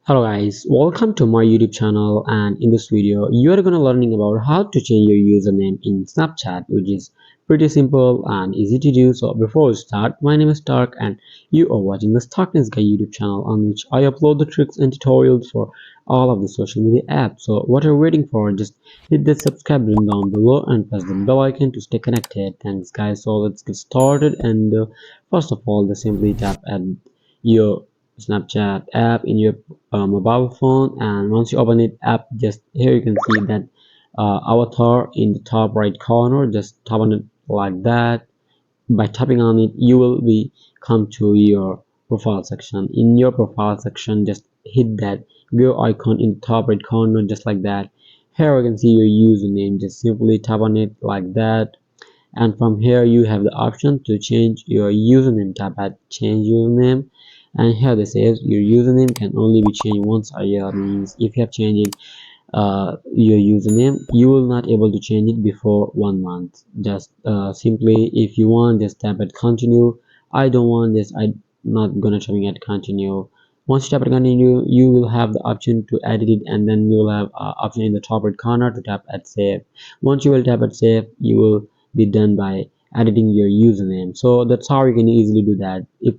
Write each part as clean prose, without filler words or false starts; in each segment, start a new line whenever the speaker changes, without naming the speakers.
Hello guys, welcome to my YouTube channel, and in this video you are gonna learning about how to change your username in Snapchat, which is pretty simple and easy to do. So before we start, my name is Stark and you are watching the Starkness Guy YouTube channel, on which I upload the tricks and tutorials for all of the social media apps. So what are you waiting for? Just hit the subscribe button down below and press the bell icon to stay connected. Thanks guys. So let's get started, and first of all, just simply tap at your Snapchat app in your mobile phone, and once you open it up, just here you can see that avatar in the top right corner. Just tap on it like that. By tapping on it, you will be come to your profile section. In your profile section, just hit that gear icon in the top right corner, just like that. Here you can see your username. Just simply tap on it like that, and from here you have the option to change your username. Tap at change username, and here this says your username can only be changed once a year. Means if you have changed your username, you will not able to change it before 1 month. Just simply, if you want, just tap at continue. I don't want this, I not gonna tapping at continue. Once you tap at continue, you will have the option to edit it, and then you will have option in the top right corner to tap at save. Once you will tap at save, you will be done by editing your username. So that's how you can easily do that. If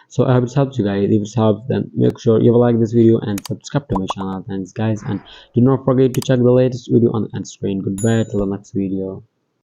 so I hope it helps you guys. If it helps, then make sure you like this video and subscribe to my channel. Thanks guys, and do not forget to check the latest video on the end screen. Goodbye till the next video.